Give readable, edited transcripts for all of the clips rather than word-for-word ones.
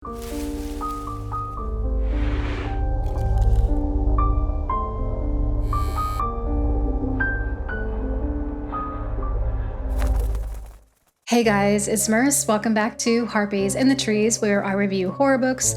Hey guys, it's Merce. Welcome back to Harpies in the Trees, where I review horror books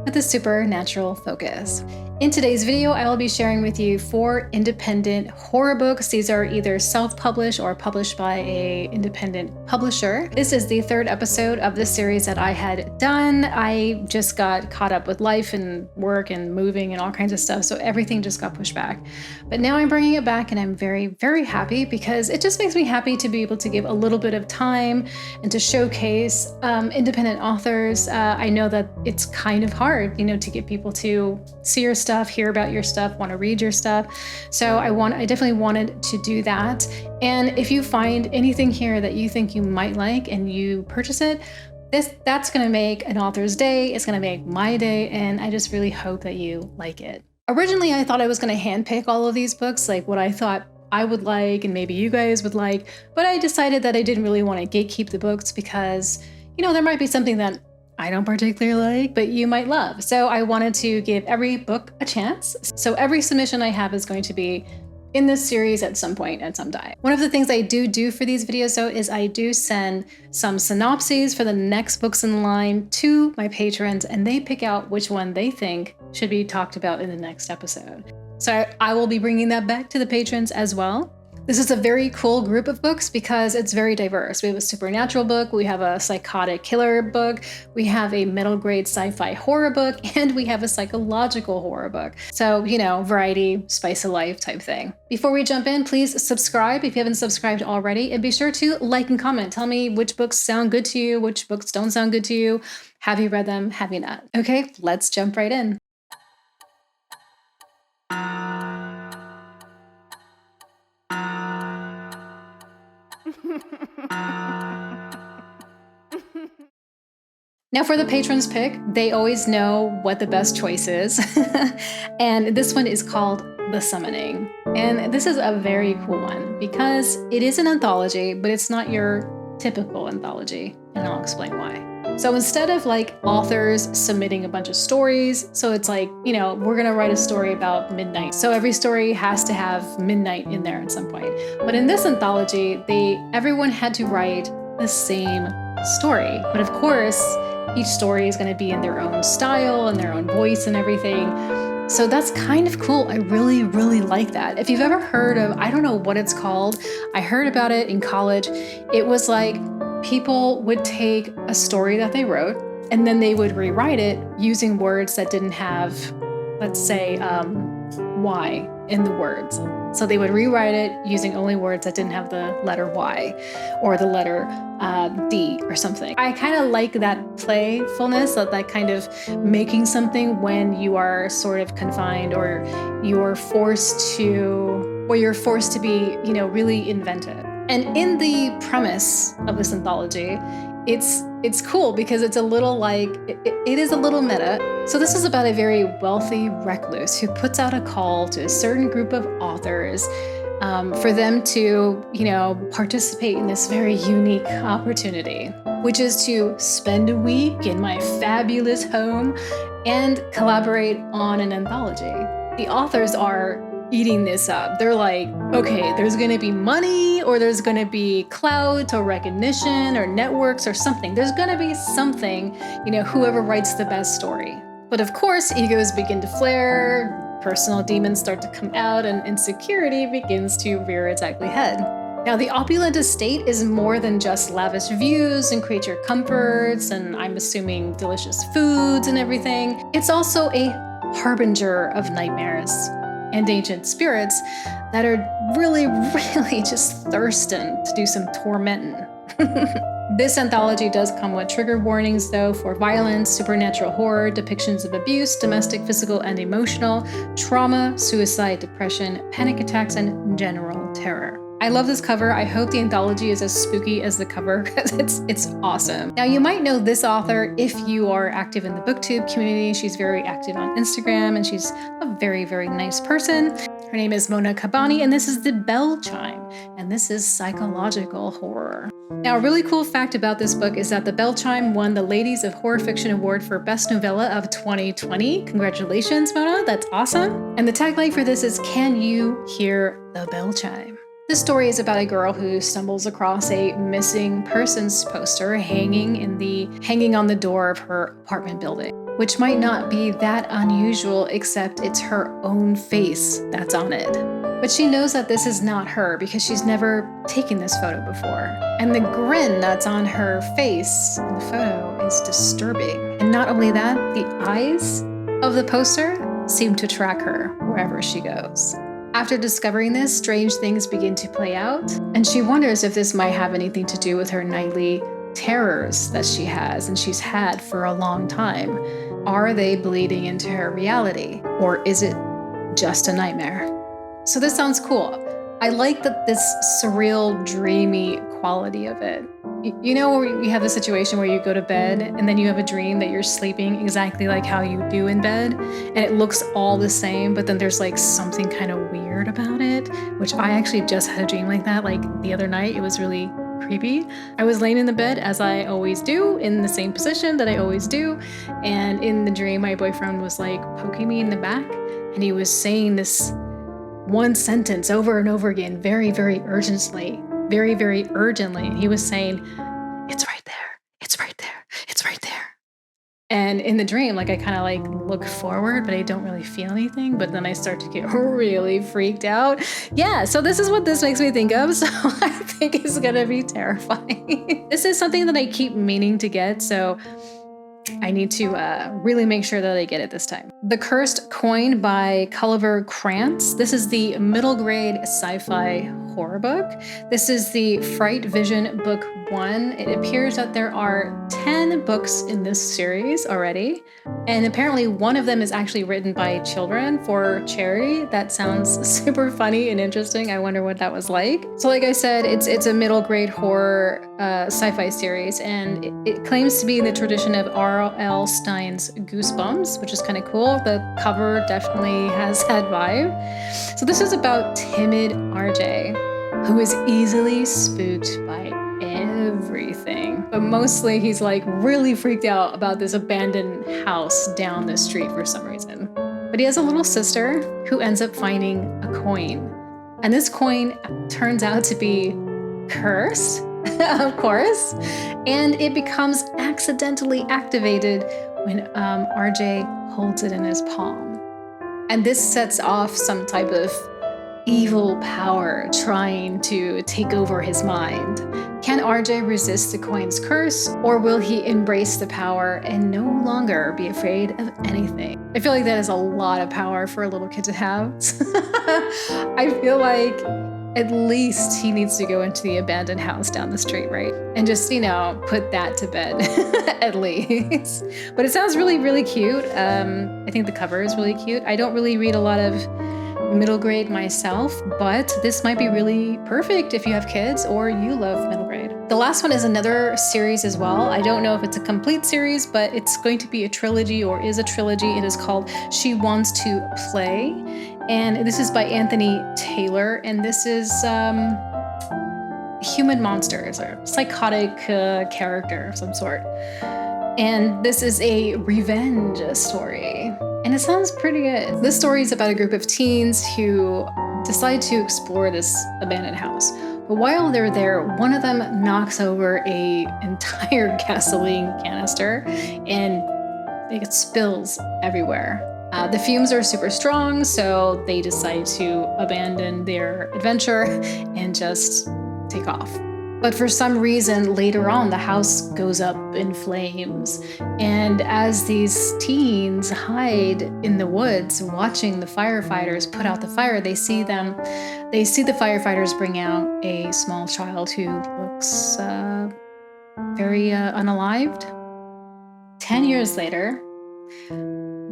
with a supernatural focus. In today's video, I will be sharing with you 4 independent horror books. These are either self-published or published by an independent publisher. This is the 3rd episode of the series that I had done. I just got caught up with life and work and moving and all kinds of stuff, so everything just got pushed back. But now I'm bringing it back and I'm very, very happy because it just makes me happy to be able to give a little bit of time and to showcase independent authors. I know that it's kind of hard, to get people to see your stuff, hear about your stuff, want to read your stuff. So I definitely wanted to do that. And if you find anything here that you think you might like and you purchase it, that's going to make an author's day. It's going to make my day. And I just really hope that you like it. Originally, I thought I was going to handpick all of these books, like what I thought I would like and maybe you guys would like, but I decided that I didn't really want to gatekeep the books because, there might be something that I don't particularly like, but you might love. So I wanted to give every book a chance. So every submission I have is going to be in this series at some point at some time. One of the things I do for these videos though is I do send some synopses for the next books in line to my patrons, and they pick out which one they think should be talked about in the next episode. So I will be bringing that back to the patrons as well. This is a very cool group of books because it's very diverse. We have a supernatural book, we have a psychotic killer book, we have a middle grade sci-fi horror book, and we have a psychological horror book. So, variety, spice of life type thing. Before we jump in, please subscribe if you haven't subscribed already, and be sure to like and comment. Tell me which books sound good to you, which books don't sound good to you. Have you read them? Have you not? Okay, let's jump right in. Now for the patrons pick, they always know what the best choice is. And this one is called The Summoning. And this is a very cool one because it is an anthology, but it's not your typical anthology. And I'll explain why. So instead of authors submitting a bunch of stories, so it's we're gonna write a story about midnight. So every story has to have midnight in there at some point. But in this anthology, everyone had to write the same story. But of course, each story is gonna be in their own style and their own voice and everything. So that's kind of cool. I really, really like that. If you've ever heard of, I don't know what it's called. I heard about it in college. It was people would take a story that they wrote and then they would rewrite it using words that didn't have, let's say, Y in the words. So they would rewrite it using only words that didn't have the letter Y or the letter D or something. I kind of like that playfulness, that kind of making something when you are sort of confined or you're forced to be, really inventive. And in the premise of this anthology, it's cool because it's a little it is a little meta. So this is about a very wealthy recluse who puts out a call to a certain group of authors for them to, participate in this very unique opportunity, which is to spend a week in my fabulous home and collaborate on an anthology. The authors are eating this up. They're okay, there's gonna be money or there's gonna be clout or recognition or networks or something. There's gonna be something, whoever writes the best story. But of course, egos begin to flare, personal demons start to come out, and insecurity begins to rear its ugly head. Now, the opulent estate is more than just lavish views and creature comforts, and I'm assuming delicious foods and everything. It's also a harbinger of nightmares and ancient spirits that are really, really just thirsting to do some tormenting. This anthology does come with trigger warnings, though, for violence, supernatural horror, depictions of abuse, domestic, physical, and emotional, trauma, suicide, depression, panic attacks, and general terror. I love this cover. I hope the anthology is as spooky as the cover because it's awesome. Now, you might know this author if you are active in the BookTube community. She's very active on Instagram and she's a very, very nice person. Her name is Mona Kabbani, and this is the Bell Chime, and this is psychological horror. Now, a really cool fact about this book is that the Bell Chime won the Ladies of Horror Fiction Award for Best Novella of 2020. Congratulations, Mona, that's awesome. And the tagline for this is, "Can you hear the bell chime?" This story is about a girl who stumbles across a missing persons poster hanging on the door of her apartment building, which might not be that unusual, except it's her own face that's on it. But she knows that this is not her because she's never taken this photo before. And the grin that's on her face in the photo is disturbing. And not only that, the eyes of the poster seem to track her wherever she goes. After discovering this, strange things begin to play out, and she wonders if this might have anything to do with her nightly terrors that she has and she's had for a long time. Are they bleeding into her reality, or is it just a nightmare? So this sounds cool. I like this surreal, dreamy quality of it. You know, where you have the situation where you go to bed and then you have a dream that you're sleeping exactly like how you do in bed, and it looks all the same, but then there's like something kind of weird about it, which I actually just had a dream like that, like the other night. It was really creepy. I was laying in the bed, as I always do, in the same position that I always do, and in the dream, my boyfriend was like poking me in the back, and he was saying this one sentence over and over again, very, very urgently. Very, very urgently. And he was saying, "It's right there. It's right there. It's right there." And in the dream, like I kind of like look forward, but I don't really feel anything. But then I start to get really freaked out. Yeah, so this is what this makes me think of. So I think it's gonna be terrifying. This is something that I keep meaning to get. So I need to really make sure that I get it this time. The Cursed Coin by Culliver Crantz. This is the middle grade sci-fi horror book. This is the Fright Vision Book 1. It appears that there are 10 books in this series already, and apparently one of them is actually written by children for charity. That sounds super funny and interesting. I wonder what that was like. So like I said, it's a middle grade horror sci-fi series, and it claims to be in the tradition of R.L. Stein's Goosebumps, which is kind of cool. The cover definitely has that vibe. So this is about timid RJ, who is easily spooked by everything. But mostly he's like really freaked out about this abandoned house down the street for some reason. But he has a little sister who ends up finding a coin. And this coin turns out to be cursed, of course. And it becomes accidentally activated when RJ holds it in his palm. And this sets off some type of evil power trying to take over his mind. Can RJ resist the coin's curse, or will he embrace the power and no longer be afraid of anything? I feel like that is a lot of power for a little kid to have. I feel like at least he needs to go into the abandoned house down the street, right? And just, put that to bed at least. But it sounds really, really cute. I think the cover is really cute. I don't really read a lot of middle grade myself, but this might be really perfect if you have kids or you love middle grade. The last one is another series as well. I don't know if it's a complete series, but it's going to be a trilogy or is a trilogy. It is called She Wants to Play. And this is by Anthony Taylor. And this is human monsters or psychotic character of some sort. And this is a revenge story. And it sounds pretty good. This story is about a group of teens who decide to explore this abandoned house. But while they're there, one of them knocks over an entire gasoline canister and it spills everywhere. The fumes are super strong, so they decide to abandon their adventure and just take off. But for some reason, later on, the house goes up in flames. And as these teens hide in the woods, watching the firefighters put out the fire, they see the firefighters bring out a small child who looks very unalived. 10 years later,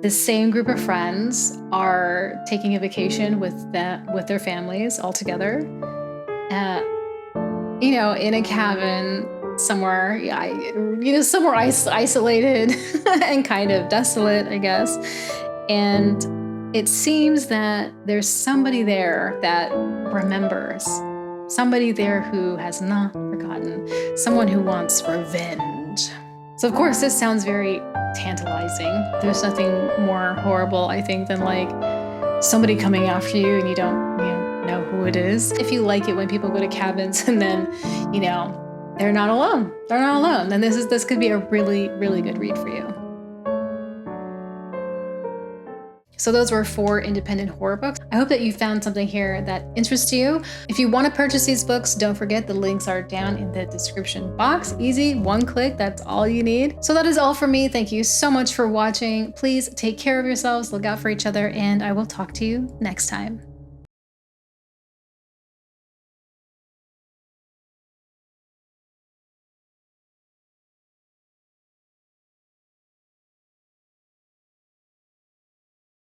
the same group of friends are taking a vacation with their families all together. In a cabin somewhere, somewhere isolated and kind of desolate, I guess. And It seems that there's somebody there that remembers, somebody there who has not forgotten, someone who wants revenge. So of course, this sounds very tantalizing. There's nothing more horrible, I think, than like somebody coming after you and you don't know who it is. If you like it when people go to cabins and then, they're not alone. They're not alone. Then this could be a really, really good read for you. So those were 4 independent horror books. I hope that you found something here that interests you. If you want to purchase these books, don't forget the links are down in the description box. Easy, 1 click, that's all you need. So that is all for me. Thank you so much for watching. Please take care of yourselves, look out for each other, and I will talk to you next time.